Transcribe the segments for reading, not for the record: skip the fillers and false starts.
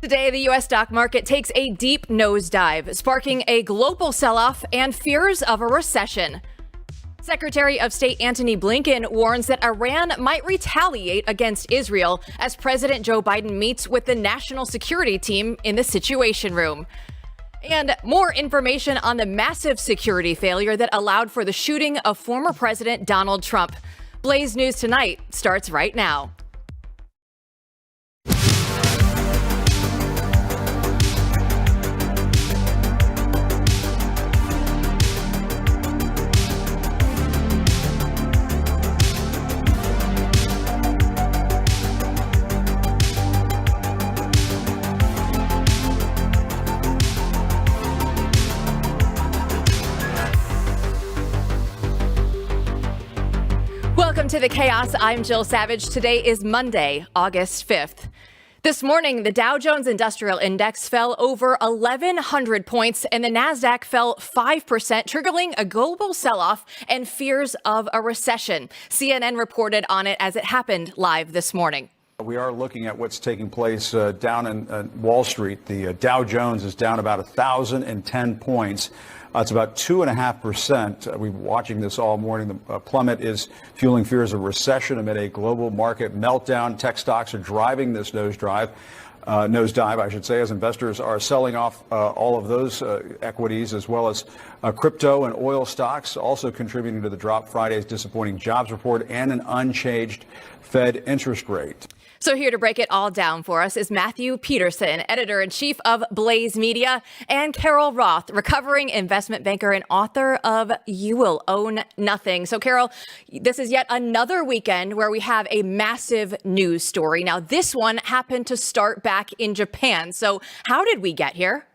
Today, the U.S. stock market takes a deep nosedive, sparking a global sell-off and fears of a recession. Secretary of State Antony Blinken warns that Iran might retaliate against Israel as President Joe Biden meets with the national security team in the Situation Room. And more information on the massive security failure that allowed for the shooting of former President Donald Trump. Blaze News Tonight starts right now. Welcome to the chaos. I'm Jill Savage. Today is Monday, August 5th. This morning, the Dow Jones Industrial Index fell over 1,100 points and the Nasdaq fell 5%, triggering a global sell-off and fears of a recession. CNN reported on it as it happened live this morning. We are looking at what's taking place down in Wall Street. The Dow Jones is down about 1,010 points. It's about 2.5%. We've been watching this all morning. The plummet is fueling fears of recession amid a global market meltdown. Tech stocks are driving this nosedive, I should say, as investors are selling off all of those equities, as well as crypto and oil stocks, also contributing to the drop. Friday's disappointing jobs report and an unchanged Fed interest rate. So here to break it all down for us is Matthew Peterson, editor-in-chief of Blaze Media, and Carol Roth, recovering investment banker and author of You Will Own Nothing. So Carol, this is yet another weekend where we have a massive news story. Now, this one happened to start back in Japan. So how did we get here?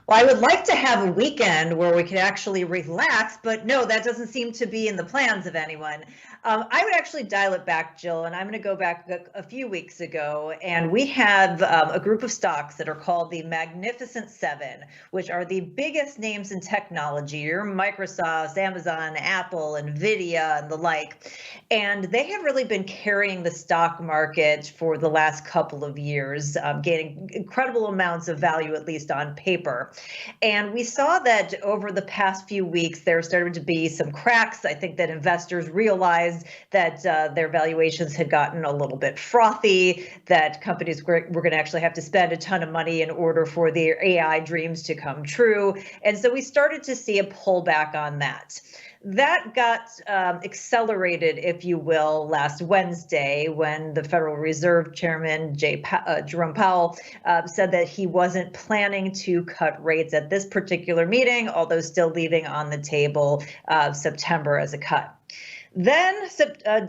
Well, I would like to have a weekend where we could actually relax, but no, that doesn't seem to be in the plans of anyone. I would actually dial it back, Jill, and I'm going to go back a few weeks ago, and we have a group of stocks that are called the Magnificent Seven, which are the biggest names in technology, your Microsoft, Amazon, Apple, NVIDIA, and the like. And they have really been carrying the stock market for the last couple of years, gaining incredible amounts of value, at least on paper. And we saw that over the past few weeks, there started to be some cracks. I think that investors realized that their valuations had gotten a little bit frothy, that companies were going to actually have to spend a ton of money in order for their AI dreams to come true. And so we started to see a pullback on that. That got accelerated, if you will, last Wednesday when the Federal Reserve Chairman Jerome Powell said that he wasn't planning to cut rates at this particular meeting, although still leaving on the table September as a cut. Then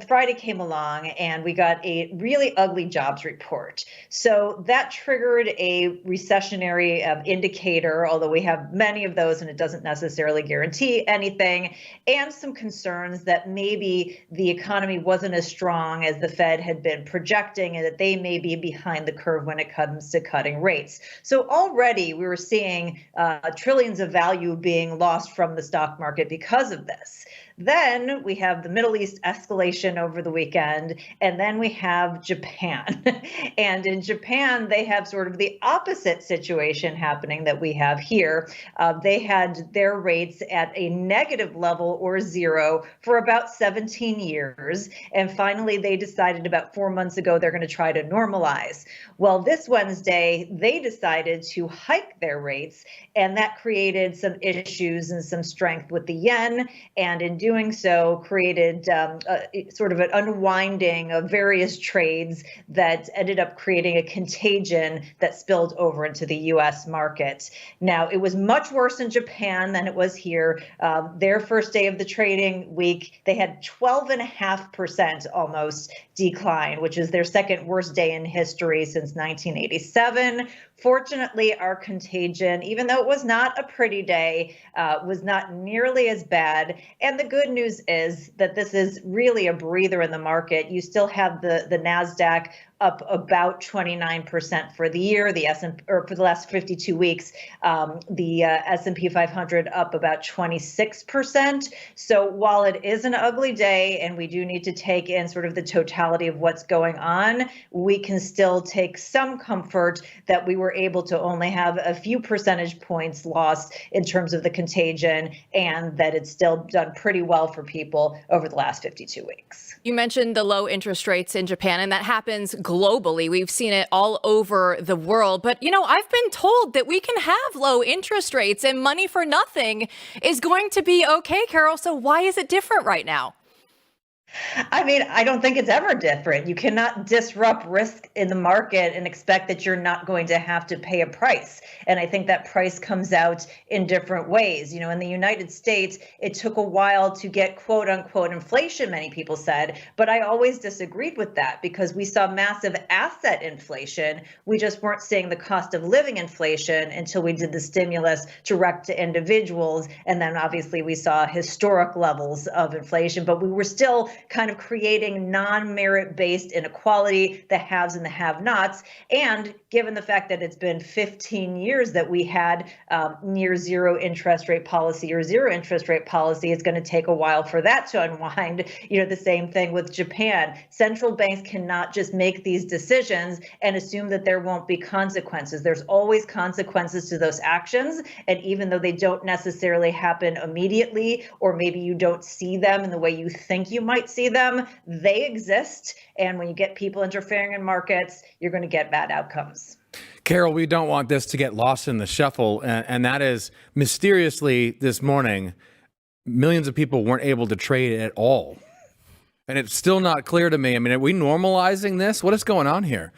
Friday came along and we got a really ugly jobs report. So that triggered a recessionary indicator, although we have many of those and it doesn't necessarily guarantee anything, and some concerns that maybe the economy wasn't as strong as the Fed had been projecting and that they may be behind the curve when it comes to cutting rates. So already we were seeing trillions of value being lost from the stock market because of this. Then we have the Middle East escalation over the weekend, and then we have Japan. And in Japan, they have sort of the opposite situation happening that we have here. They had their rates at a negative level or zero for about 17 years. And finally, they decided about 4 months ago they're going to try to normalize. Well, this Wednesday, they decided to hike their rates, and that created some issues and some strength with the yen. And in doing so, created sort of an unwinding of various trades that ended up creating a contagion that spilled over into the U.S. market. Now, it was much worse in Japan than it was here. Their first day of the trading week, they had 12.5% almost decline, which is their second worst day in history since 1987. Fortunately, our contagion, even though it was not a pretty day, was not nearly as bad. And the good good news is that this is really a breather in the market. You still have the NASDAQ up about 29% for the year, the S&P, or for the last 52 weeks, the S&P 500 up about 26%. So while it is an ugly day and we do need to take in sort of the totality of what's going on, we can still take some comfort that we were able to only have a few percentage points lost in terms of the contagion, and that it's still done pretty well for people over the last 52 weeks. You mentioned the low interest rates in Japan, and that happens globally. We've seen it all over the world. But, I've been told that we can have low interest rates and money for nothing is going to be okay, Carol. So why is it different right now? I mean, I don't think it's ever different. You cannot disrupt risk in the market and expect that you're not going to have to pay a price. And I think that price comes out in different ways. In the United States, it took a while to get quote unquote inflation, many people said, but I always disagreed with that because we saw massive asset inflation. We just weren't seeing the cost of living inflation until we did the stimulus direct to individuals. And then obviously we saw historic levels of inflation, but we were still kind of creating non-merit-based inequality, the haves and the have-nots. And given the fact that it's been 15 years that we had near zero interest rate policy or zero interest rate policy, it's going to take a while for that to unwind. The same thing with Japan. Central banks cannot just make these decisions and assume that there won't be consequences. There's always consequences to those actions. And even though they don't necessarily happen immediately, or maybe you don't see them in the way you think you might see them, they exist. And when you get people interfering in markets, you're going to get bad outcomes. Carol, we don't want this to get lost in the shuffle. And that is, mysteriously this morning, millions of people weren't able to trade at all. And it's still not clear to me. I mean, are we normalizing this? What is going on here?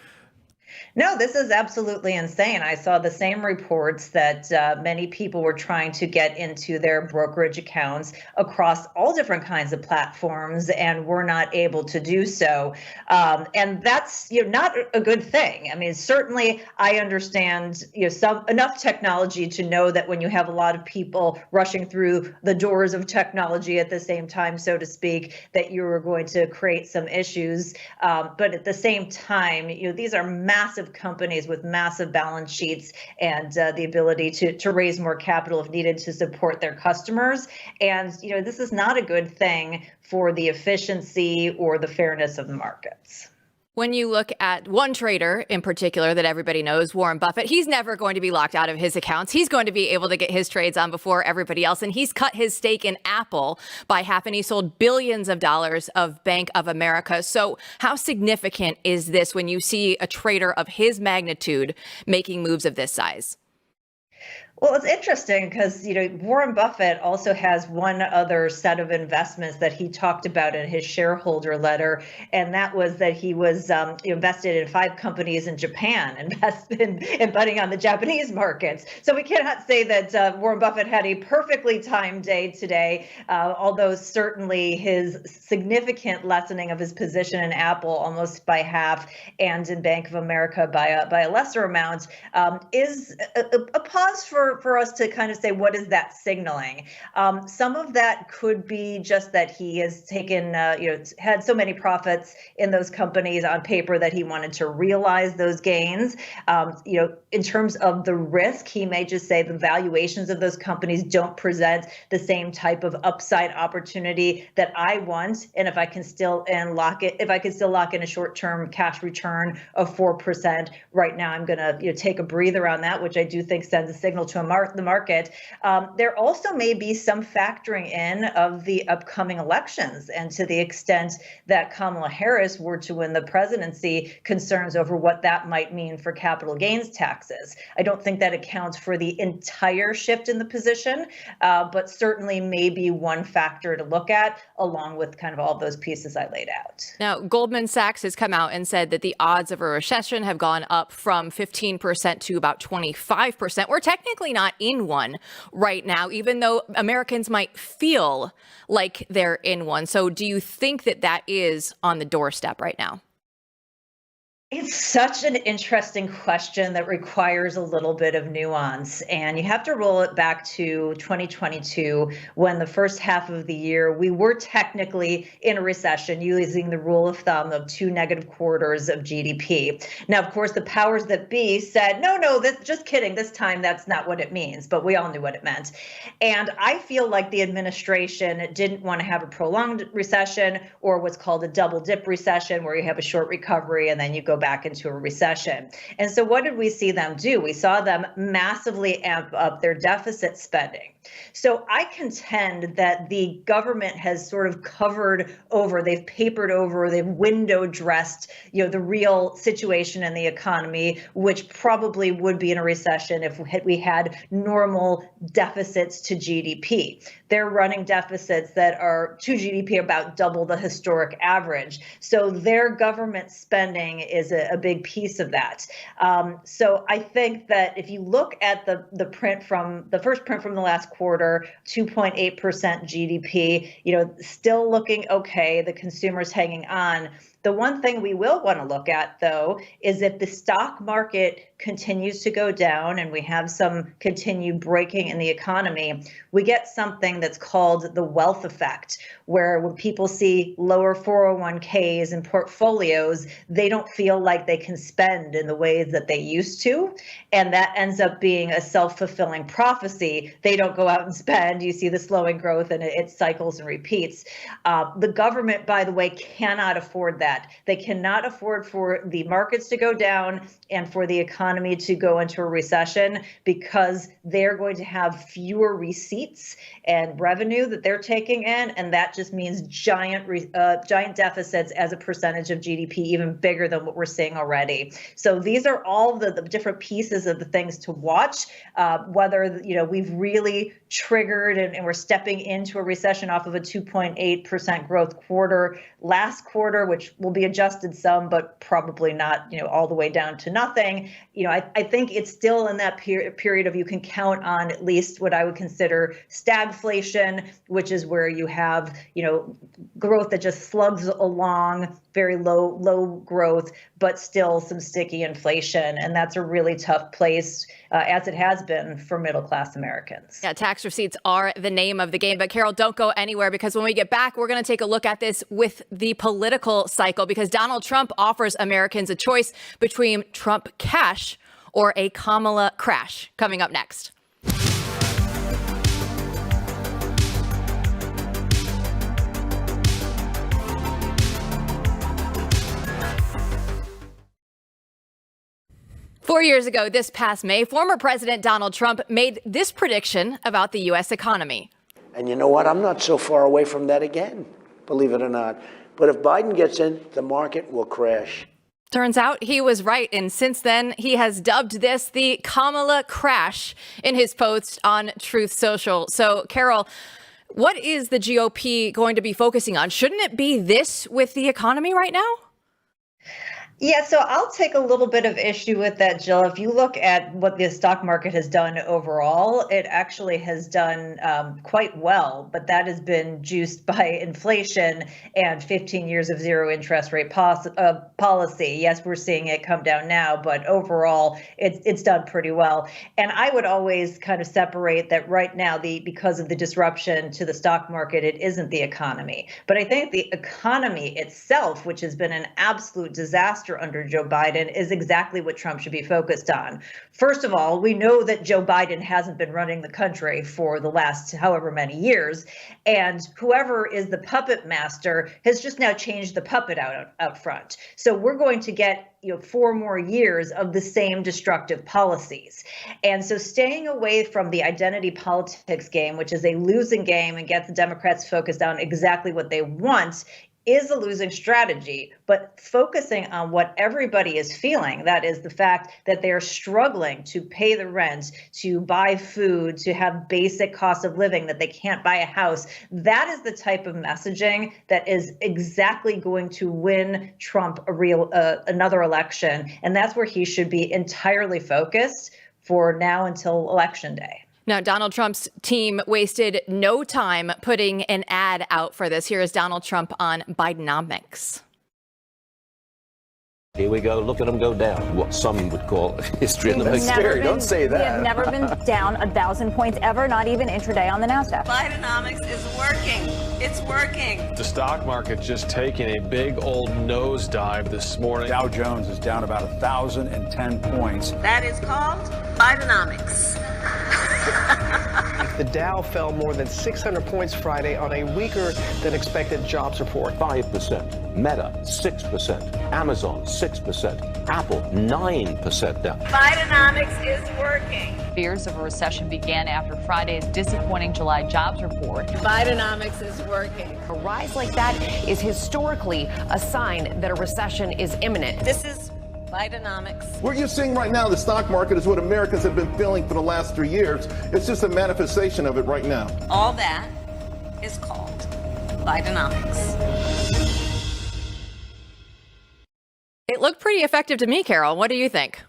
No, this is absolutely insane. I saw the same reports that many people were trying to get into their brokerage accounts across all different kinds of platforms and were not able to do so. And that's not a good thing. I mean, certainly I understand enough technology to know that when you have a lot of people rushing through the doors of technology at the same time, so to speak, that you are going to create some issues. But at the same time, these are massive companies with massive balance sheets and the ability to raise more capital if needed to support their customers. And, this is not a good thing for the efficiency or the fairness of the markets. When you look at one trader in particular that everybody knows, Warren Buffett, he's never going to be locked out of his accounts. He's going to be able to get his trades on before everybody else. And he's cut his stake in Apple by half, and he sold billions of dollars of Bank of America. So how significant is this when you see a trader of his magnitude making moves of this size? Well, it's interesting because, Warren Buffett also has one other set of investments that he talked about in his shareholder letter, and that was that he was invested in 5 companies in Japan, invested in betting on the Japanese markets. So we cannot say that Warren Buffett had a perfectly timed day today, although certainly his significant lessening of his position in Apple almost by half and in Bank of America by a lesser amount is a pause for us to kind of say, what is that signaling? Some of that could be just that he has taken, had so many profits in those companies on paper that he wanted to realize those gains. In terms of the risk, he may just say the valuations of those companies don't present the same type of upside opportunity that I want. And if I can still lock in a short-term cash return of 4% right now, I'm going to take a breather on that, which I do think sends a signal to the market. There also may be some factoring in of the upcoming elections, and to the extent that Kamala Harris were to win the presidency, concerns over what that might mean for capital gains taxes. I don't think that accounts for the entire shift in the position, but certainly may be one factor to look at, along with kind of all those pieces I laid out. Now, Goldman Sachs has come out and said that the odds of a recession have gone up from 15% to about 25%. We're technically not in one right now, even though Americans might feel like they're in one. So do you think that is on the doorstep right now? It's such an interesting question that requires a little bit of nuance. And you have to roll it back to 2022, when the first half of the year, we were technically in a recession, using the rule of thumb of 2 negative quarters of GDP. Now, of course, the powers that be said, no, that's just kidding. This time, that's not what it means. But we all knew what it meant. And I feel like the administration didn't want to have a prolonged recession, or what's called a double dip recession, where you have a short recovery and then you go back into a recession. And so what did we see them do? We saw them massively amp up their deficit spending. So I contend that the government has sort of covered over, they've papered over, they've window dressed, the real situation in the economy, which probably would be in a recession if we had normal deficits to GDP. They're running deficits that are to GDP about double the historic average. So their government spending is a big piece of that. So I think that if you look at the print from the first print from the last quarter, 2.8% GDP, still looking okay. The consumer's hanging on. The one thing we will want to look at, though, is if the stock market continues to go down and we have some continued breaking in the economy, we get something that's called the wealth effect, where when people see lower 401ks and portfolios, they don't feel like they can spend in the ways that they used to. And that ends up being a self-fulfilling prophecy. They don't go out and spend. You see the slowing growth and it cycles and repeats. The government, by the way, cannot afford that. They cannot afford for the markets to go down and for the economy to go into a recession, because they're going to have fewer receipts and revenue that they're taking in. And that just means giant deficits as a percentage of GDP, even bigger than what we're seeing already. So these are all the different pieces of the things to watch, whether, we've really triggered and we're stepping into a recession off of a 2.8% growth quarter last quarter, which will be adjusted some, but probably not, all the way down to nothing. I think it's still in that period of, you can count on at least what I would consider stagflation, which is where you have, growth that just slugs along, very low growth, but still some sticky inflation. And that's a really tough place, as it has been for middle class Americans. Yeah, tax receipts are the name of the game. But Carol, don't go anywhere, because when we get back, we're going to take a look at this with the political cycle, because Donald Trump offers Americans a choice between Trump cash or a Kamala crash. Coming up next. Four years ago, this past May, former President Donald Trump made this prediction about the U.S. economy. And you know what? I'm not so far away from that again, believe it or not. But if Biden gets in, the market will crash. Turns out he was right. And since then, he has dubbed this the Kamala crash in his post on Truth Social. So, Carol, what is the GOP going to be focusing on? Shouldn't it be this with the economy right now? Yeah, so I'll take a little bit of issue with that, Jill. If you look at what the stock market has done overall, it actually has done quite well, but that has been juiced by inflation and 15 years of zero interest rate policy. Yes, we're seeing it come down now, but overall, it's done pretty well. And I would always kind of separate that right now, because of the disruption to the stock market, it isn't the economy. But I think the economy itself, which has been an absolute disaster under Joe Biden, is exactly what Trump should be focused on. First of all, we know that Joe Biden hasn't been running the country for the last however many years, and whoever is the puppet master has just now changed the puppet out front. So we're going to get 4 more years of the same destructive policies. And so staying away from the identity politics game, which is a losing game and gets the Democrats focused on exactly what they want, is a losing strategy. But focusing on what everybody is feeling, that is the fact that they're struggling to pay the rent, to buy food, to have basic cost of living, that they can't buy a house, that is the type of messaging that is exactly going to win Trump another election. And that's where he should be entirely focused for now until Election Day. Now, Donald Trump's team wasted no time putting an ad out for this. Here is Donald Trump on Bidenomics. Here we go. Look at them go down. What some would call history in the making. Scary. Don't say that. We have never been down 1,000 points ever, not even intraday on the NASDAQ. Bidenomics is working. It's working. The stock market just taking a big old nosedive this morning. Dow Jones is down about 1,010 points. That is called Bidenomics. The Dow fell more than 600 points Friday on a weaker than expected jobs report. 5%. Meta, 6%. Amazon, 6%. Apple, 9% down. Bidenomics is working. Fears of a recession began after Friday's disappointing July jobs report. Bidenomics is working. A rise like that is historically a sign that a recession is imminent. This is Bidenomics. What you're seeing right now in the stock market is what Americans have been feeling for the last 3 years. It's just a manifestation of it right now. All that is called Bidenomics. It looked pretty effective to me, Carol. What do you think?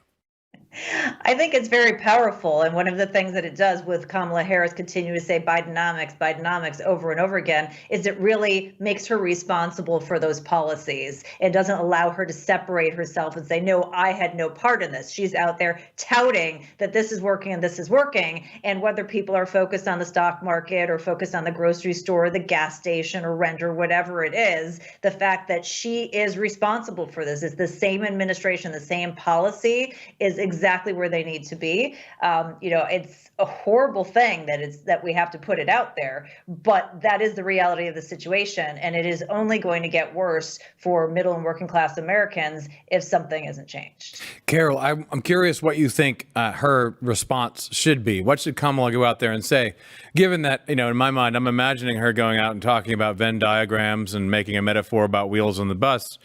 I think it's very powerful. And one of the things that it does with Kamala Harris continue to say Bidenomics, Bidenomics over and over again is it really makes her responsible for those policies. It doesn't allow her to separate herself and say, no, I had no part in this. She's out there touting that this is working and this is working. And whether people are focused on the stock market or focused on the grocery store, the gas station or rent or whatever it is, the fact that she is responsible for this is the same administration, the same policy is exactly where they need to be. It's a horrible thing that we have to put it out there, but that is the reality of the situation, and it is only going to get worse for middle and working class Americans if something isn't changed. Carol, I'm curious what you think her response should be. What should Kamala go out there and say? Given that, in my mind, I'm imagining her going out and talking about Venn diagrams and making a metaphor about wheels on the bus.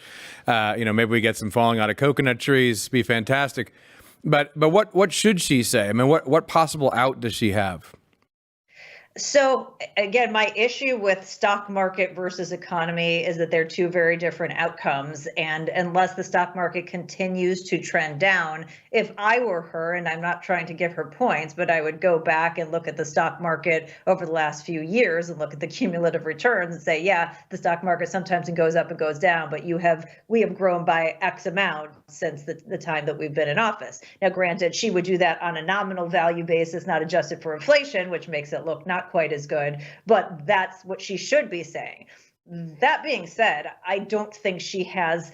Maybe we get some falling out of coconut trees, be fantastic. But what should she say? I mean, what possible out does she have? So again, my issue with stock market versus economy is that they're two very different outcomes. And unless the stock market continues to trend down, if I were her, and I'm not trying to give her points, but I would go back and look at the stock market over the last few years and look at the cumulative returns and say, yeah, the stock market sometimes it goes up and goes down, but we have grown by X amount since the time that we've been in office. Now, granted, she would do that on a nominal value basis, not adjusted for inflation, which makes it look not quite as good, but that's what she should be saying. That being said, I don't think she has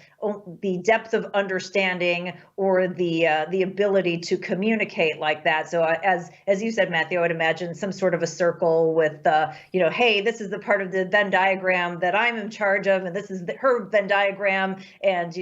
the depth of understanding or the ability to communicate like that. So as you said, Matthew, I would imagine some sort of a circle with, hey, this is the part of the Venn diagram that I'm in charge of, and this is her Venn diagram, and,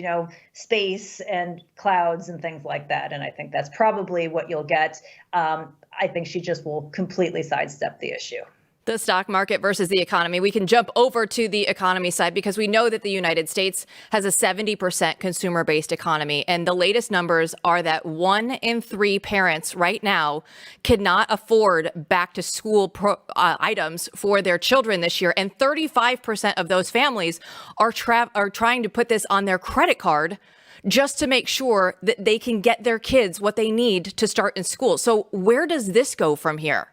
space and clouds and things like that. And I think that's probably what you'll get. I think she just will completely sidestep the issue. The stock market versus the economy. We can jump over to the economy side because we know that the United States has a 70% consumer-based economy. And the latest numbers are that 1 in 3 parents right now cannot afford back to school items for their children this year. And 35% of those families are trying to put this on their credit card just to make sure that they can get their kids what they need to start in school. So where does this go from here?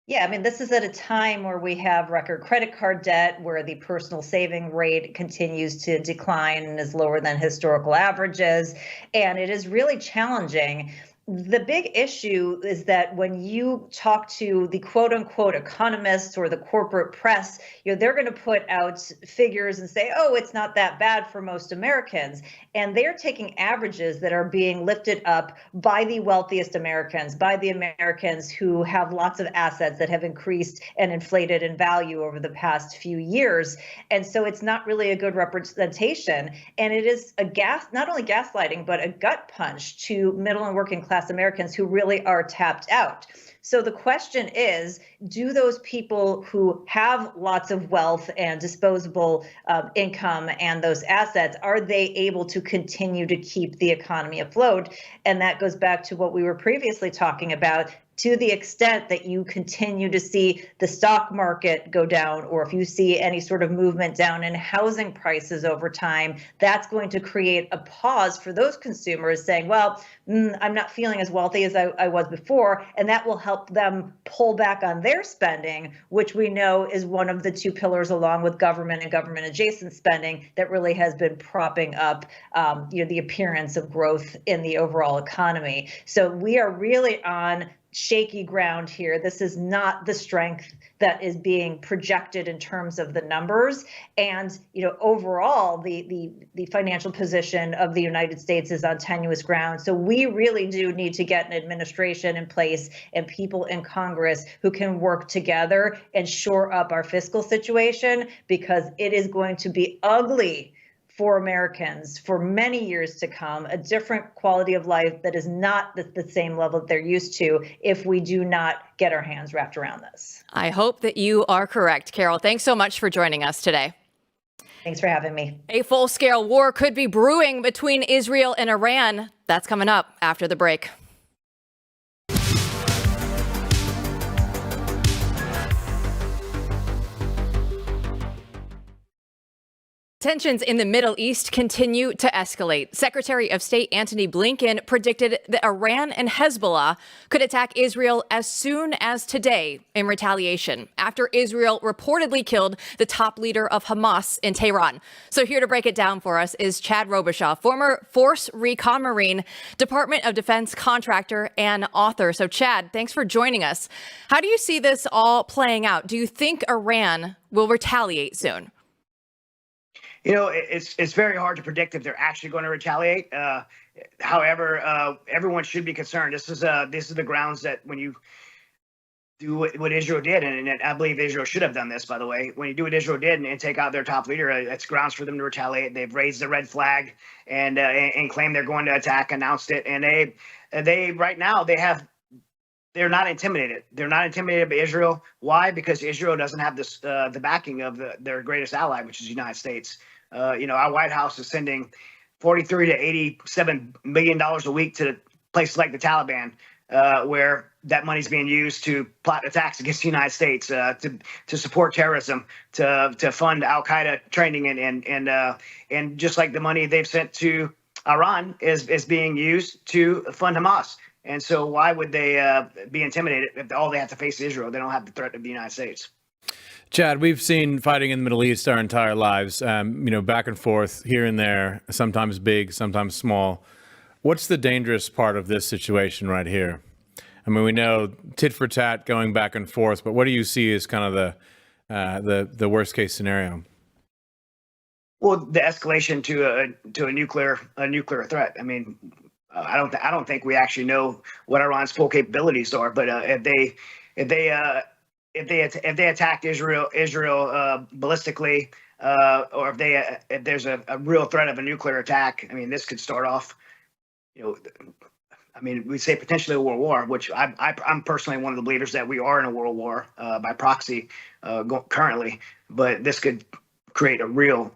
Yeah, I mean, this is at a time where we have record credit card debt, where the personal saving rate continues to decline and is lower than historical averages. And it is really challenging. The big issue is that when you talk to the quote unquote economists or the corporate press, they're going to put out figures and say, oh, it's not that bad for most Americans. And they're taking averages that are being lifted up by the wealthiest Americans, by the Americans who have lots of assets that have increased and inflated in value over the past few years. And so it's not really a good representation. And it is not only gaslighting, but a gut punch to middle and working class Americans who really are tapped out. So the question is, do those people who have lots of wealth and disposable income and those assets, are they able to continue to keep the economy afloat? And that goes back to what we were previously talking about. to the extent that you continue to see the stock market go down, or if you see any sort of movement down in housing prices over time, that's going to create a pause for those consumers saying, well, I'm not feeling as wealthy as I was before. And that will help them pull back on their spending, which we know is one of the two pillars, along with government and government adjacent spending, that really has been propping up the appearance of growth in the overall economy. So we are really on shaky ground here. This is not the strength that is being projected in terms of the numbers. And overall, the financial position of the United States is on tenuous ground. So we really do need to get an administration in place and people in Congress who can work together and shore up our fiscal situation, because it is going to be ugly for Americans for many years to come, a different quality of life that is not the same level that they're used to if we do not get our hands wrapped around this. I hope that you are correct, Carol. Thanks so much for joining us today. Thanks for having me. A full-scale war could be brewing between Israel and Iran. That's coming up after the break. Tensions in the Middle East continue to escalate. Secretary of State Antony Blinken predicted that Iran and Hezbollah could attack Israel as soon as today in retaliation after Israel reportedly killed the top leader of Hamas in Tehran. So here to break it down for us is Chad Robichaud, former Force Recon Marine, Department of Defense contractor and author. So Chad, thanks for joining us. How do you see this all playing out? Do you think Iran will retaliate soon? It's very hard to predict if they're actually going to retaliate. However, everyone should be concerned. This is the grounds that when you do what Israel did, and I believe Israel should have done this, by the way, when you do what Israel did and take out their top leader, that's grounds for them to retaliate. They've raised the red flag and claim they're going to attack, announced it, and they right now they're not intimidated. They're not intimidated by Israel. Why? Because Israel doesn't have this the backing of their greatest ally, which is the United States. Our White House is sending $43 to $87 million a week to places like the Taliban, where that money's being used to plot attacks against the United States, to support terrorism, to fund Al Qaeda training, and just like the money they've sent to Iran is being used to fund Hamas. And so why would they be intimidated if all they have to face is Israel? They don't have the threat of the United States. Chad, we've seen fighting in the Middle East our entire lives, back and forth, here and there, sometimes big, sometimes small. What's the dangerous part of this situation right here? I mean, we know tit for tat going back and forth, but what do you see as kind of the worst case scenario? Well, the escalation to a nuclear threat. I mean, I don't think we actually know what Iran's full capabilities are, but if they attacked Israel ballistically, or if there's a real threat of a nuclear attack, I mean, this could start off, we say potentially a world war, which I'm personally one of the believers that we are in a world war by proxy currently, but this could create a real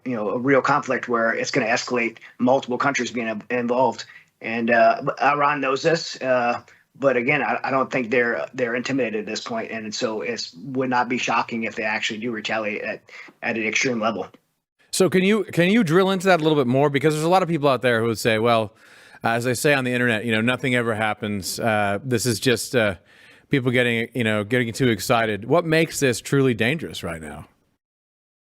conflict where it's going to escalate, multiple countries being involved. And Iran knows this, but again, I don't think they're intimidated at this point, and so it would not be shocking if they actually do retaliate at an extreme level. So can you drill into that a little bit more? Because there's a lot of people out there who would say, well, as they say on the internet, nothing ever happens. This is just people getting too excited. What makes this truly dangerous right now?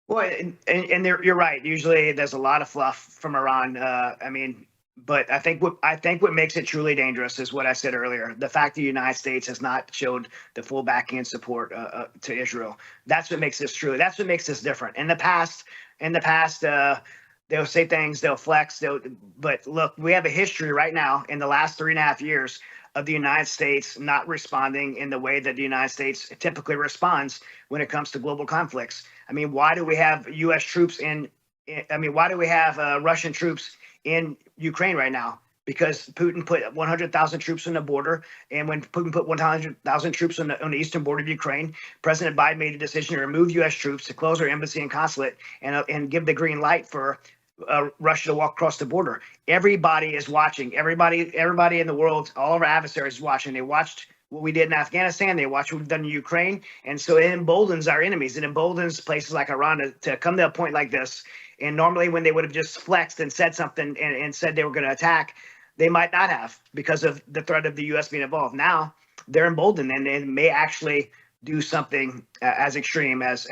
Well, and you're right. Usually, there's a lot of fluff from Iran. But I think what makes it truly dangerous is what I said earlier. The fact the United States has not showed the full backing and support to Israel. That's what makes this true. That's what makes this different. In the past, they'll say things, they'll flex, but look, we have a history right now in the last 3.5 years of the United States not responding in the way that the United States typically responds when it comes to global conflicts. I mean, why do we have U.S. troops why do we have Russian troops in Ukraine right now? Because Putin put 100,000 troops on the border, and when Putin put 100,000 troops on the eastern border of Ukraine, President Biden made a decision to remove U.S. troops, to close our embassy and consulate, and give the green light for Russia to walk across the border. Everybody is watching. Everybody in the world, all of our adversaries is watching. They watched what we did in Afghanistan. They watch what we've done in Ukraine. And so it emboldens our enemies. It emboldens places like Iran to come to a point like this. And normally when they would have just flexed and said something and said they were going to attack, they might not have because of the threat of the U.S. being involved. Now they're emboldened and they may actually do something as extreme as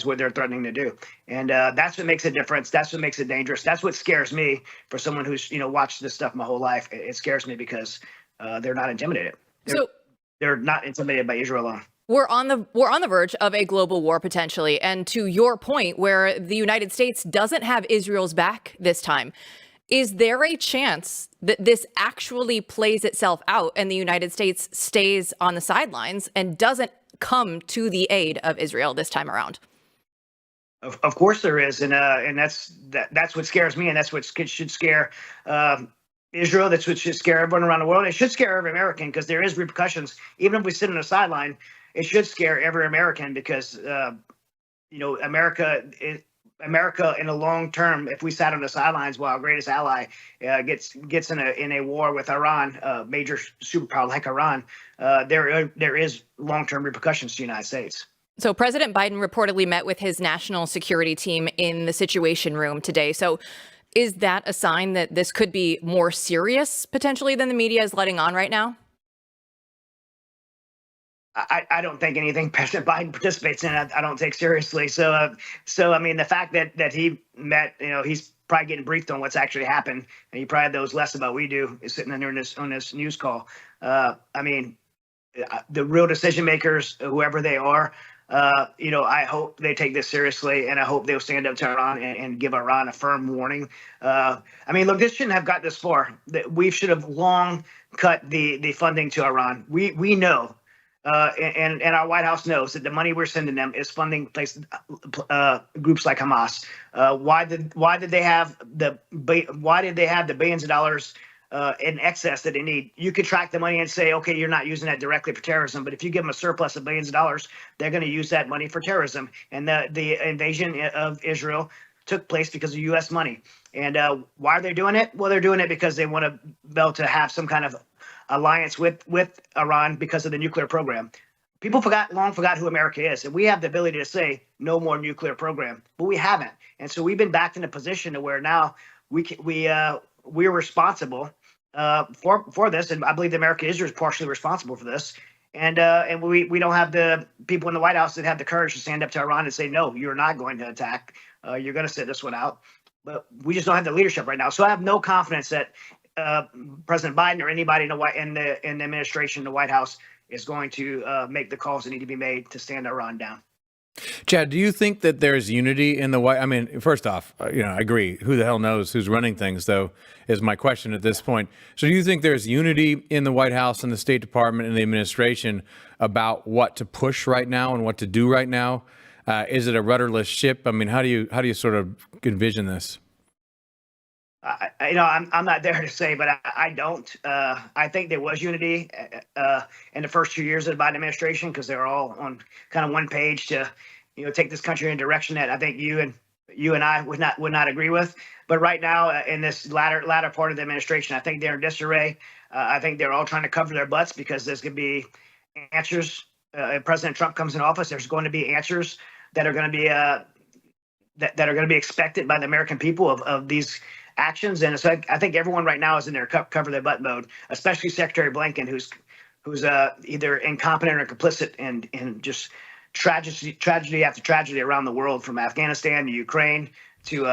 what they're threatening to do. And that's what makes a difference. That's what makes it dangerous. That's what scares me for someone who's, watched this stuff my whole life. It scares me because they're not intimidated. They're not intimidated by Israel alone. We're on the verge of a global war potentially. And to your point, where the United States doesn't have Israel's back this time, is there a chance that this actually plays itself out and the United States stays on the sidelines and doesn't come to the aid of Israel this time around? Of course there is, and that's what scares me, and that's what should scare Israel. That's what should scare everyone around the world. It should scare every American because there is repercussions. Even if we sit on the sideline, it should scare every American because America in the long term, if we sat on the sidelines while our greatest ally gets in a war with Iran, major superpower like Iran, there is long-term repercussions to the United States. So President Biden reportedly met with his national security team in the Situation Room today. So is that a sign that this could be more serious potentially than the media is letting on right now? I don't think anything President Biden participates in, I don't take seriously. So I mean, the fact that he met, he's probably getting briefed on what's actually happened, and he probably knows less about we do, is sitting in there on this news call. I mean, the real decision makers, whoever they are, I hope they take this seriously, and I hope they'll stand up to Iran and give Iran a firm warning. I mean, look, this shouldn't have got this far. We should have long cut the funding to Iran. We know. And our White House knows that the money we're sending them is funding groups like Hamas. Why did they have the billions of dollars in excess that they need? You could track the money and say, okay, you're not using that directly for terrorism, but if you give them a surplus of billions of dollars, they're going to use that money for terrorism. And the invasion of Israel took place because of U.S. money. And why are they doing it? Well, they're doing it because they want to be able to have some kind of alliance with Iran because of the nuclear program. People long forgot who America is, and we have the ability to say no more nuclear program, but we haven't. And so we've been backed in a position to where now we're responsible for this, and I believe that America is partially responsible for this. And we don't have the people in the White House that have the courage to stand up to Iran and say, no, you're not going to attack. You're going to sit this one out. But we just don't have the leadership right now. So I have no confidence that President Biden or anybody in the administration, the White House, is going to make the calls that need to be made to stand Iran down. Chad, do you think that there's unity in the White? I mean, first off, I agree. Who the hell knows who's running things, though, is my question at this point. So do you think there's unity in the White House and the State Department and the administration about what to push right now and what to do right now? Is it a rudderless ship? I mean, how do you sort of envision this? I'm not there to say, but I don't. I think there was unity in the first 2 years of the Biden administration because they were all on kind of one page to, take this country in a direction that I think you and I would not agree with. But right now, in this latter part of the administration, I think they're in disarray. I think they're all trying to cover their butts because there's going to be answers. If President Trump comes in office, there's going to be answers that are going to be that are going to be expected by the American people of these actions. And so I think everyone right now is in their cover their butt mode, especially Secretary Blinken, who's either incompetent or complicit in just tragedy after tragedy around the world, from Afghanistan to Ukraine to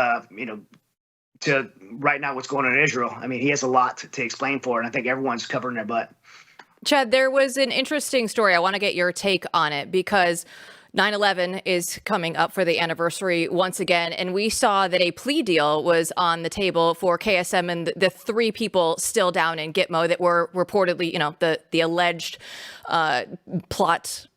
right now what's going on in Israel. I mean, he has a lot to explain for, and I think everyone's covering their butt. Chad, there was an interesting story. I want to get your take on it because 9/11 is coming up for the anniversary once again, and we saw that a plea deal was on the table for KSM and the three people still down in Gitmo that were reportedly, the alleged plot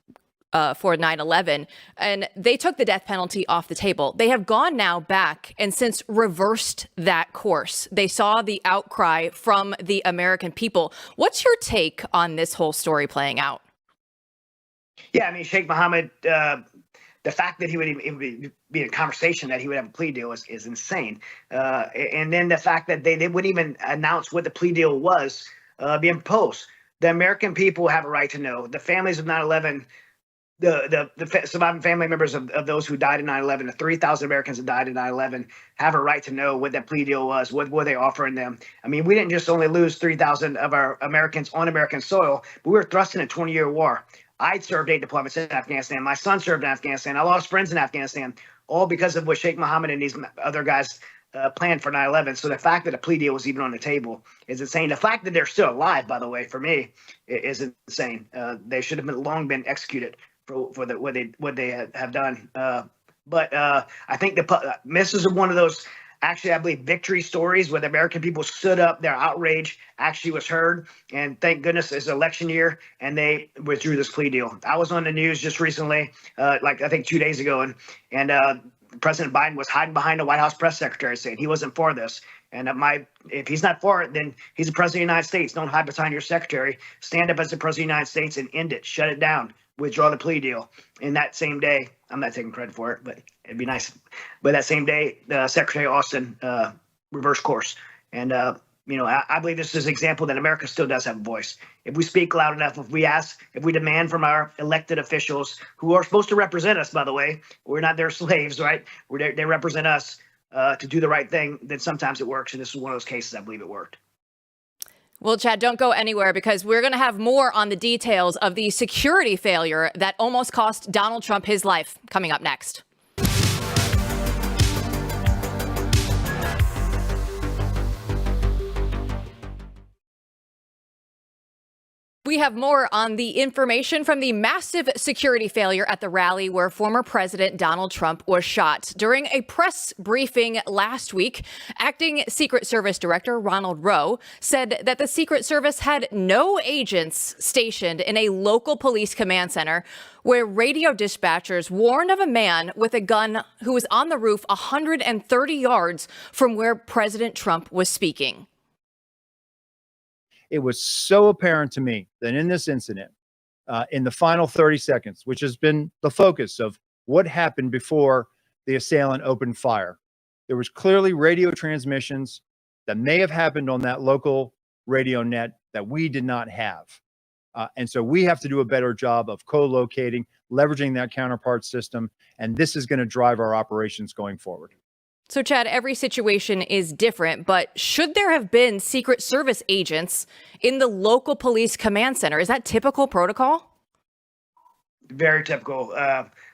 for 9/11, and they took the death penalty off the table. They have gone now back and since reversed that course. They saw the outcry from the American people. What's your take on this whole story playing out? Yeah, I mean, Sheikh Mohammed, the fact that he would even be in a conversation that he would have a plea deal is insane. And then the fact that they wouldn't even announce what the plea deal was being proposed. The American people have a right to know. The families of 9/11, the surviving family members of those who died in 9/11, the 3,000 Americans that died in 9/11 have a right to know what that plea deal was. What were they offering them? I mean, we didn't just only lose 3,000 of our Americans on American soil, but we were thrust in a 20-year war. I served 8 deployments in Afghanistan. My son served in Afghanistan. I lost friends in Afghanistan, all because of what Sheikh Mohammed and these other guys planned for 9/11. So the fact that a plea deal was even on the table is insane. The fact that they're still alive, by the way, for me, is insane. They should have long been executed for what they have done. But I think this is one of those, actually, I believe, victory stories where the American people stood up. Their outrage actually was heard. And thank goodness it's election year, and they withdrew this plea deal. I was on the news just recently, like I think 2 days ago, and President Biden was hiding behind the White House press secretary saying he wasn't for this. And if he's not for it, then he's the president of the United States. Don't hide behind your secretary. Stand up as the president of the United States and end it. Shut it down. Withdraw the plea deal. In that same day, I'm not taking credit for it, but it'd be nice. But that same day, Secretary Austin reversed course. And, I believe this is an example that America still does have a voice. If we speak loud enough, if we demand from our elected officials, who are supposed to represent us, by the way, we're not their slaves, right? They represent us to do the right thing, then sometimes it works. And this is one of those cases I believe it worked. Well, Chad, don't go anywhere because we're going to have more on the details of the security failure that almost cost Donald Trump his life coming up next. We have more on the information from the massive security failure at the rally where former President Donald Trump was shot. During a press briefing last week, acting Secret Service Director Ronald Rowe said that the Secret Service had no agents stationed in a local police command center where radio dispatchers warned of a man with a gun who was on the roof 130 yards from where President Trump was speaking. It was so apparent to me that in this incident, in the final 30 seconds, which has been the focus of what happened before the assailant opened fire, there was clearly radio transmissions that may have happened on that local radio net that we did not have. And so we have to do a better job of co-locating, leveraging that counterpart system, and this is going to drive our operations going forward. So, Chad, every situation is different, but should there have been Secret Service agents in the local police command center? Is that typical protocol? Very typical.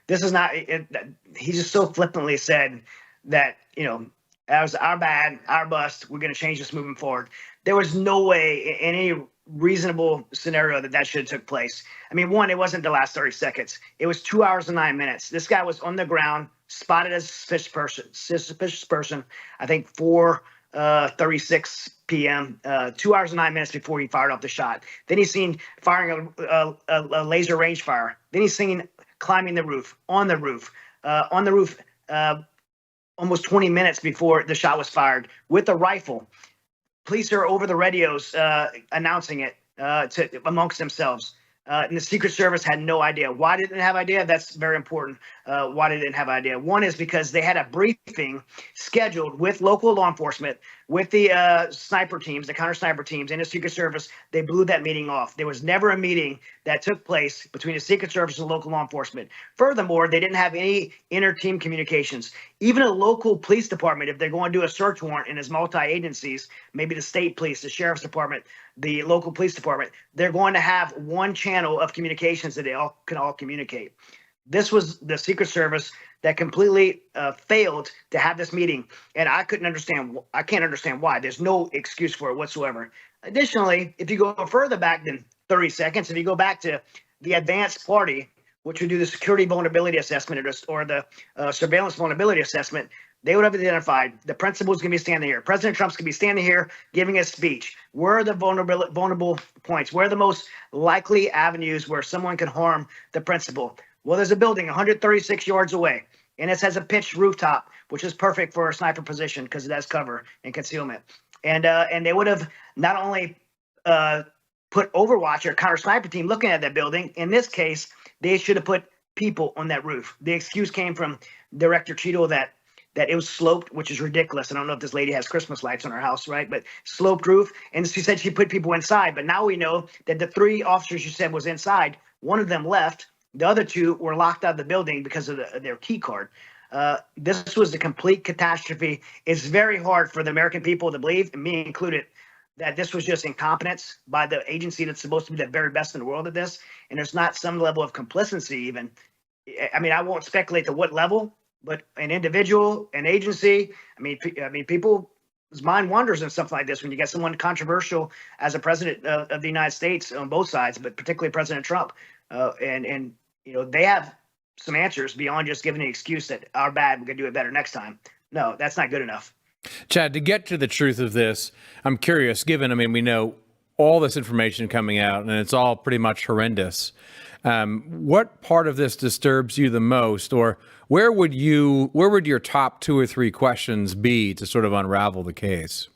This is not, he just so flippantly said that, that was our bad, our bust. We're going to change this moving forward. There was no way in any reasonable scenario that should have took place. I mean, one, it wasn't the last 30 seconds. It was 2 hours and 9 minutes. This guy was on the ground, spotted as a suspicious person, I think 4:36 p.m., 2 hours and 9 minutes before he fired off the shot. Then he's seen firing a laser range fire. Then he's seen climbing the roof, on the roof, almost 20 minutes before the shot was fired with a rifle. Police are over the radios announcing it amongst themselves. And the Secret Service had no idea. Why didn't they have idea? That's very important. Why they didn't have idea. One is because they had a briefing scheduled with local law enforcement, with the sniper teams, the counter sniper teams, and the Secret Service. They blew that meeting off. There was never a meeting that took place between the Secret Service and local law enforcement. Furthermore, they didn't have any inter-team communications. Even a local police department, if they're going to do a search warrant and it's multi-agencies, maybe the state police, the sheriff's department, the local police department, they're going to have one channel of communications that they can all communicate. This was the Secret Service that completely failed to have this meeting, and I can't understand why. There's no excuse for it whatsoever. Additionally, if you go further back than 30 seconds, if you go back to the advanced party, which would do the security vulnerability assessment or the surveillance vulnerability assessment, they would have identified the principal's going to be standing here. President Trump's going to be standing here giving a speech. Where are the vulnerable points? Where are the most likely avenues where someone can harm the principal? Well, there's a building 136 yards away, and it has a pitched rooftop, which is perfect for a sniper position because it has cover and concealment. And they would have not only put Overwatch or counter sniper team looking at that building. In this case, they should have put people on that roof. The excuse came from Director Cheadle that that it was sloped, which is ridiculous. I don't know if this lady has Christmas lights on her house, right? But sloped roof. And she said she put people inside. But now we know that the 3 officers you said was inside, one of them left. The other 2 were locked out of the building because of their key card. This was a complete catastrophe. It's very hard for the American people to believe, and me included, that this was just incompetence by the agency that's supposed to be the very best in the world at this. And there's not some level of complicity even. I mean, I won't speculate to what level, but an individual, an agency, I mean, people's mind wanders and stuff like this when you get someone controversial as a president of the United States on both sides, but particularly President Trump. And you know, they have some answers beyond just giving the excuse that our bad, we're going to do it better next time. No, that's not good enough. Chad, to get to the truth of this, I'm curious, given, I mean, we know all this information coming out and it's all pretty much horrendous. What part of this disturbs you the most, or where would your top 2 or 3 questions be to sort of unravel the case?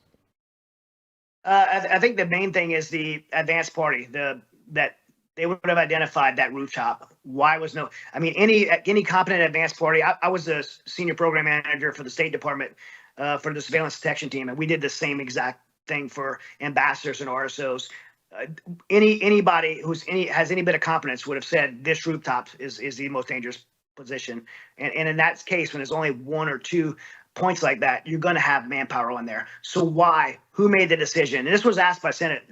I think the main thing is the advance party, that they would have identified that rooftop. Why was no, I mean, any competent advance party. I was a senior program manager for the State Department for the surveillance detection team, and we did the same exact thing for ambassadors and RSOs. Anybody has any bit of competence would have said this rooftop is the most dangerous position. And in that case, when there's only 1 or 2 points like that, you're going to have manpower on there. So why? Who made the decision? And this was asked by Senate.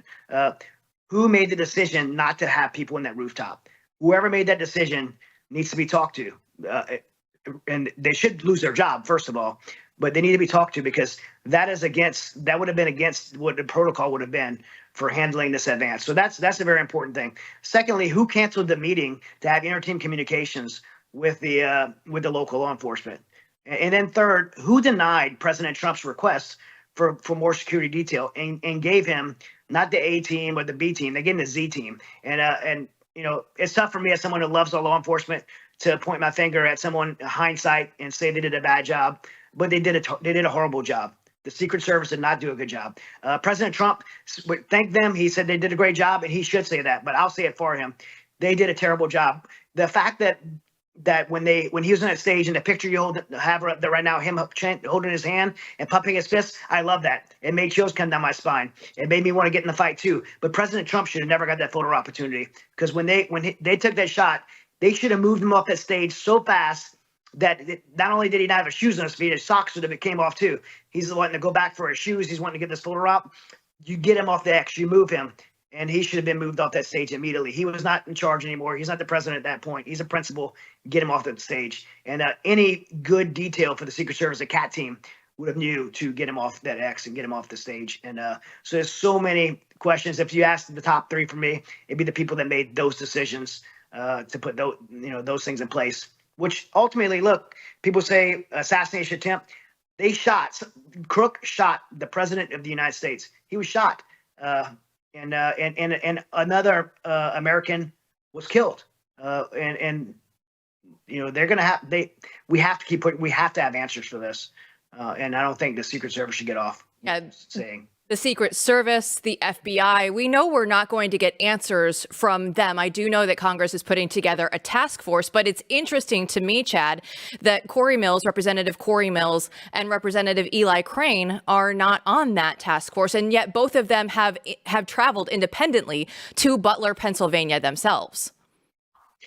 Who made the decision not to have people in that rooftop? Whoever made that decision needs to be talked to. And they should lose their job, first of all, but they need to be talked to, because that would have been against what the protocol would have been for handling this advance. So that's a very important thing. Secondly, who canceled the meeting to have inter-team communications with the local law enforcement? And then third, who denied President Trump's request for more security detail and gave him not the A team or the B team, they gave him the Z team. And you know, it's tough for me as someone who loves our law enforcement to point my finger at someone in hindsight and say they did a bad job, but they did a horrible job. The Secret Service did not do a good job. President Trump thanked them. He said they did a great job, and he should say that, but I'll say it for him. They did a terrible job. The fact that when he was on that stage, and the picture you have up there right now, him holding his hand and pumping his fist, I love that. It made chills come down my spine. It made me want to get in the fight too. But President Trump should have never got that photo opportunity, because when they took that shot, they should have moved him off that stage so fast that not only did he not have his shoes on his feet, his socks would have came off too. He's wanting to go back for his shoes. He's wanting to get this photo op. You get him off the X, you move him, and he should have been moved off that stage immediately. He was not in charge anymore. He's not the president at that point. He's a principal. Get him off that stage. And any good detail for the Secret Service, the CAT team, would have knew to get him off that X and get him off the stage. And so there's so many questions. If you asked the top 3 for me, it'd be the people that made those decisions to put those things in place. Which ultimately, look, people say assassination attempt. Crook shot the president of the United States. He was shot, and another American was killed. And you know, they're gonna we have to have answers for this. And I don't think the Secret Service should get off saying. The Secret Service, the FBI, we know we're not going to get answers from them. I do know that Congress is putting together a task force, but it's interesting to me, Chad, that Representative Corey Mills and Representative Eli Crane are not on that task force, and yet both of them have traveled independently to Butler, Pennsylvania themselves.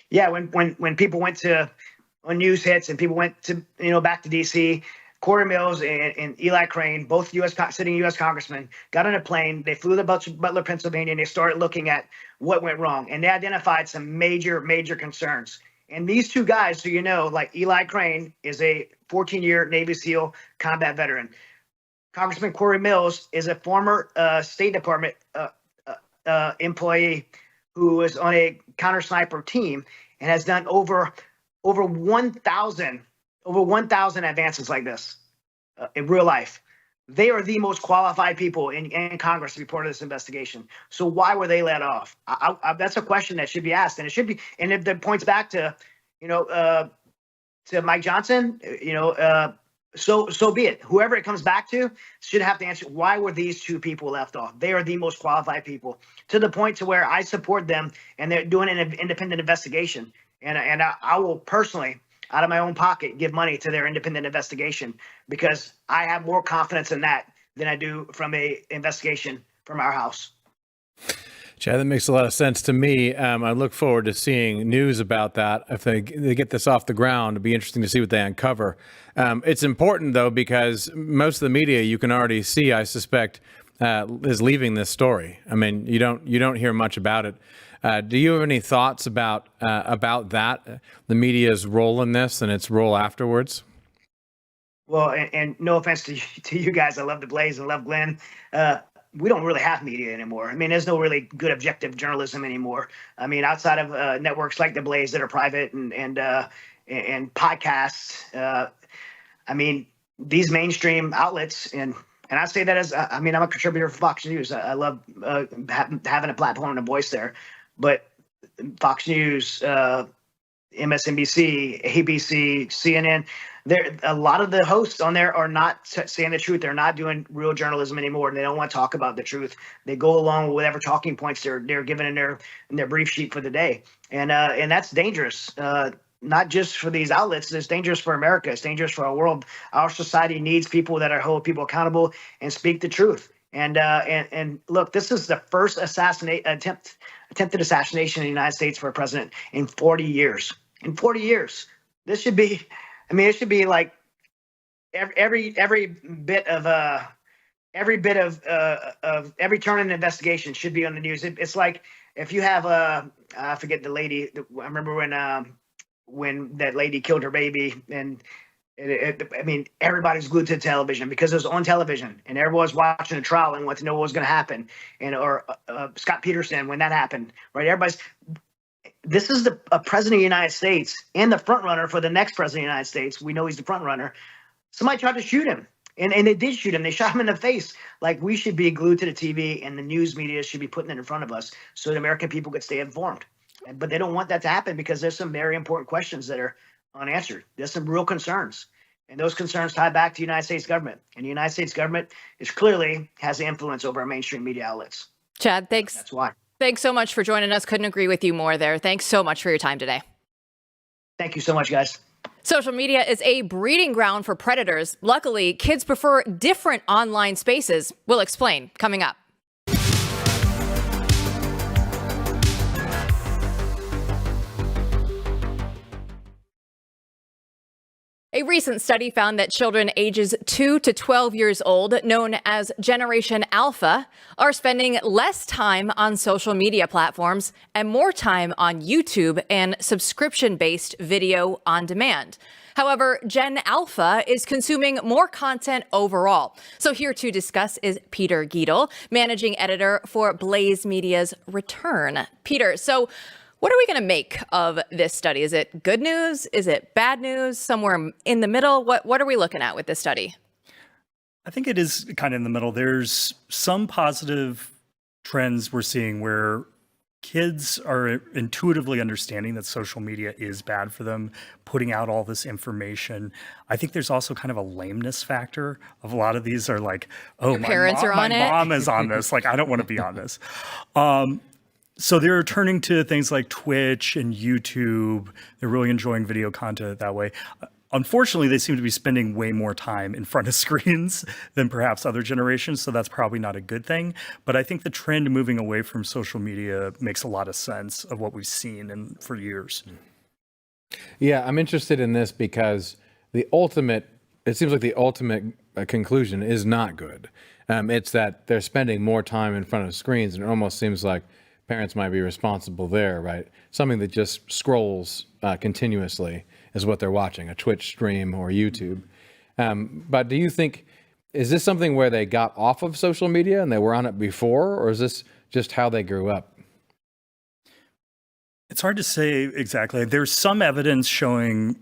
Yeah, when people went on news hits and people went to back to D.C., Corey Mills and Eli Crane, both sitting U.S. congressmen, got on a plane. They flew to Butler, Pennsylvania, and they started looking at what went wrong. And they identified some major concerns. And these 2 guys, so you know, like Eli Crane is a 14-year Navy SEAL combat veteran. Congressman Corey Mills is a former State Department employee who was on a counter sniper team and has done over 1,000 advances like this in real life. They are the most qualified people in Congress to be part of this investigation. So why were they let off? That's a question that should be asked, and it should be. And if it points back to Mike Johnson, so be it. Whoever it comes back to should have to answer, why were these 2 people left off? They are the most qualified people, to the point to where I support them, and they're doing an independent investigation. And I will personally out of my own pocket, give money to their independent investigation, because I have more confidence in that than I do from a investigation from our house. Chad, that makes a lot of sense to me. I look forward to seeing news about that. If they get this off the ground, it'd be interesting to see what they uncover. It's important, though, because most of the media, you can already see, I suspect, is leaving this story. I mean, you don't hear much about it. Do you have any thoughts about that, the media's role in this and its role afterwards? Well, and no offense to you guys, I love the Blaze and love Glenn. We don't really have media anymore. I mean, there's no really good objective journalism anymore. I mean, outside of networks like the Blaze that are private and podcasts. I mean, these mainstream outlets, and I say that as I'm a contributor for Fox News. I love having a platform and a voice there, but Fox News, MSNBC, ABC, CNN. A lot of the hosts on there are not saying the truth. They're not doing real journalism anymore, and they don't want to talk about the truth. They go along with whatever talking points they're given in their brief sheet for the day, and that's dangerous. Not just for these outlets. It's dangerous for America. It's dangerous for our world. Our society needs people that hold people accountable and speak the truth. And look, this is the first attempted assassination in the United States for a president in 40 years. In 40 years, this should be. I mean, it should be like every bit of every turn in the investigation should be on the news. It's like if you have I forget the lady. I remember when that lady killed her baby, and I mean, everybody's glued to the television because it was on television, and everyone's watching the trial and wanted to know what was going to happen. And or Scott Peterson when that happened, right? This is a president of the United States and the front runner for the next president of the United States. We know he's the front runner. Somebody tried to shoot him, and they did shoot him. They shot him in the face. Like, we should be glued to the TV, and the news media should be putting it in front of us so that American people could stay informed. But they don't want that to happen because there's some very important questions that are unanswered. There's some real concerns, and those concerns tie back to the United States government. And the United States government clearly has influence over our mainstream media outlets. Chad, thanks. That's why. Thanks so much for joining us. Couldn't agree with you more there. Thanks so much for your time today. Thank you so much, guys. Social media is a breeding ground for predators. Luckily, kids prefer different online spaces. We'll explain coming up. A recent study found that children ages 2 to 12 years old, known as Generation Alpha, are spending less time on social media platforms and more time on YouTube and subscription-based video on demand. However, Gen Alpha is consuming more content overall. So here to discuss is Peter Giedel, managing editor for Blaze Media's Return. Peter, so what are we going to make of this study? Is it good news? Is it bad news? Somewhere in the middle? What are we looking at with this study? I think it is kind of in the middle. There's some positive trends we're seeing where kids are intuitively understanding that social media is bad for them, putting out all this information. I think there's also kind of a lameness factor of a lot of these are like, oh, my mom is on this. Like, I don't want to be on this. So they're turning to things like Twitch and YouTube. They're really enjoying video content that way. Unfortunately, they seem to be spending way more time in front of screens than perhaps other generations, so that's probably not a good thing. But I think the trend moving away from social media makes a lot of sense of what we've seen for years. Yeah, I'm interested in this because it seems like the ultimate conclusion is not good. It's that they're spending more time in front of screens, and it almost seems like parents might be responsible there, right? Something that just scrolls continuously is what they're watching, a Twitch stream or YouTube. But do you think, is this something where they got off of social media and they were on it before, or is this just how they grew up? It's hard to say exactly. There's some evidence showing,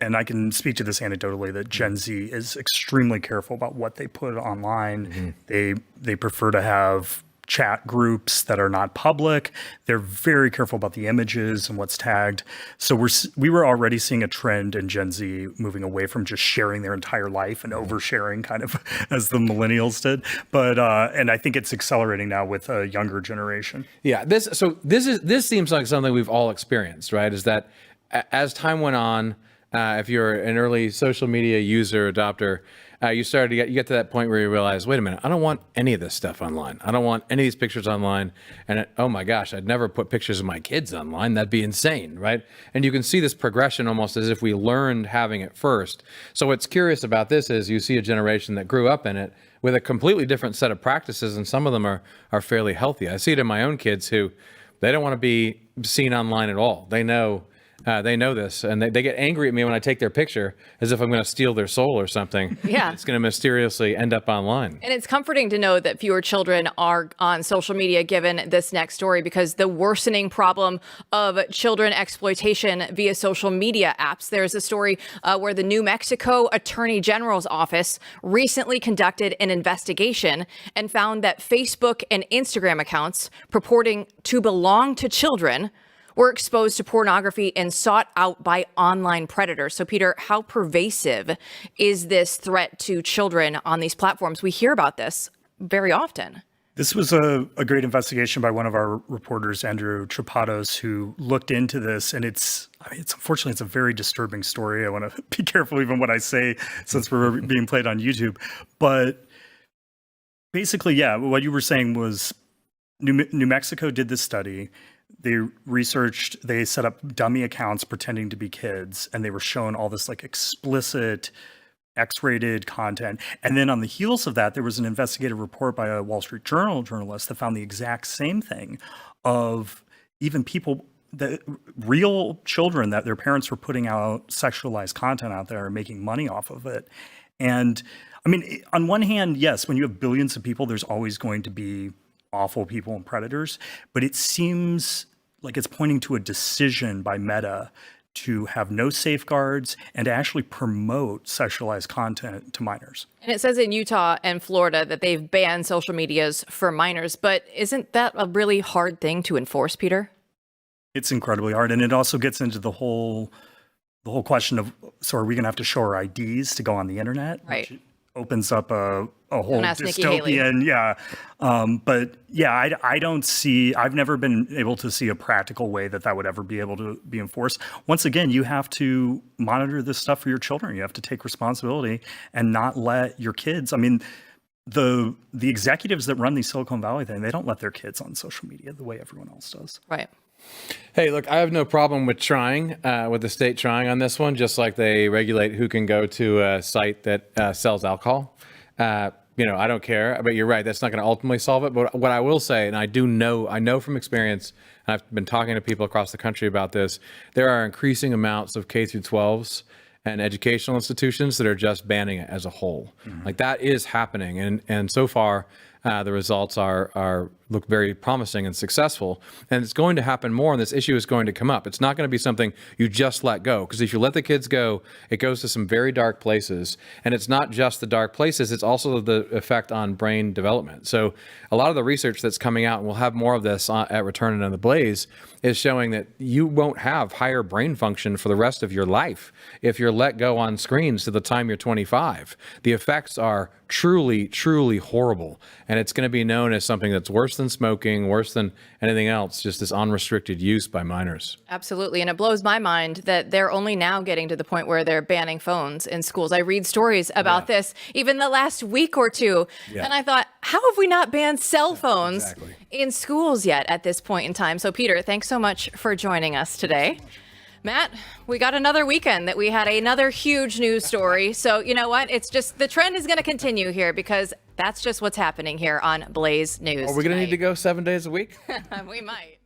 and I can speak to this anecdotally, that Gen Z is extremely careful about what they put online. Mm-hmm. They prefer to have chat groups that are not public. They're very careful about the images and what's tagged. So we were already seeing a trend in Gen Z moving away from just sharing their entire life and oversharing, kind of as the millennials did. But and I think it's accelerating now with a younger generation. Yeah, this seems like something we've all experienced, right? Is that as time went on, if you're an early social media user, adopter, you get to that point where you realize, wait a minute, I don't want any of this stuff online. I don't want any of these pictures online. And oh my gosh, I'd never put pictures of my kids online. That'd be insane, right? And you can see this progression almost as if we learned having it first. So what's curious about this is you see a generation that grew up in it with a completely different set of practices, and some of them are fairly healthy. I see it in my own kids who they don't want to be seen online at all. They know this, and they get angry at me when I take their picture as if I'm going to steal their soul or something. Yeah. It's going to mysteriously end up online. And it's comforting to know that fewer children are on social media given this next story, because the worsening problem of children exploitation via social media apps. There's a story where the New Mexico Attorney General's office recently conducted an investigation and found that Facebook and Instagram accounts purporting to belong to children were exposed to pornography and sought out by online predators. So, Peter, how pervasive is this threat to children on these platforms? We hear about this very often. This was a great investigation by one of our reporters, Andrew Trapados, who looked into this. And it's unfortunately, it's a very disturbing story. I want to be careful even what I say since we're being played on YouTube. But basically, yeah, what you were saying was New Mexico did this study. They set up dummy accounts pretending to be kids, and they were shown all this like explicit X-rated content. And then on the heels of that, there was an investigative report by a Wall Street Journal journalist that found the exact same thing, of even people, real children that their parents were putting out sexualized content out there and making money off of it. And I mean, on one hand, yes, when you have billions of people, there's always going to be awful people and predators, but it seems like it's pointing to a decision by Meta to have no safeguards and to actually promote sexualized content to minors. And it says in Utah and Florida that they've banned social medias for minors, but isn't that a really hard thing to enforce, Peter? It's incredibly hard, and it also gets into the whole question of, so are we going to have to show our IDs to go on the internet? Right. Which opens up a whole dystopian, but yeah, I don't see, I've never been able to see a practical way that would ever be able to be enforced. Once again, you have to monitor this stuff for your children. You have to take responsibility and not let your kids, I mean, the executives that run these Silicon Valley thing, they don't let their kids on social media the way everyone else does. Right. Hey, look, I have no problem with with the state trying on this one, just like they regulate who can go to a site that sells alcohol. I don't care, but you're right. That's not going to ultimately solve it. But what I will say, and I know from experience, and I've been talking to people across the country about this, there are increasing amounts of K through 12s and educational institutions that are just banning it as a whole. Mm-hmm. Like that is happening. And so far, the results look very promising and successful, and it's going to happen more, and this issue is going to come up. It's not going to be something you just let go, because if you let the kids go, it goes to some very dark places, and it's not just the dark places, it's also the effect on brain development. So a lot of the research that's coming out, and we'll have more of this at Return and on the Blaze, is showing that you won't have higher brain function for the rest of your life if you're let go on screens to the time you're 25. The effects are truly, truly horrible, and it's going to be known as something that's worse than smoking, worse than anything else, just this unrestricted use by minors. Absolutely. And it blows my mind that they're only now getting to the point where they're banning phones in schools. I read stories about this even the last week or two. Yeah. And I thought, how have we not banned cell phones in schools yet at this point in time? So, Peter, thanks so much for joining us today. Matt, we got another weekend that we had another huge news story. So you know what? It's just the trend is going to continue here, because that's just what's happening here on Blaze News. Are we going to need to go 7 days a week? We might.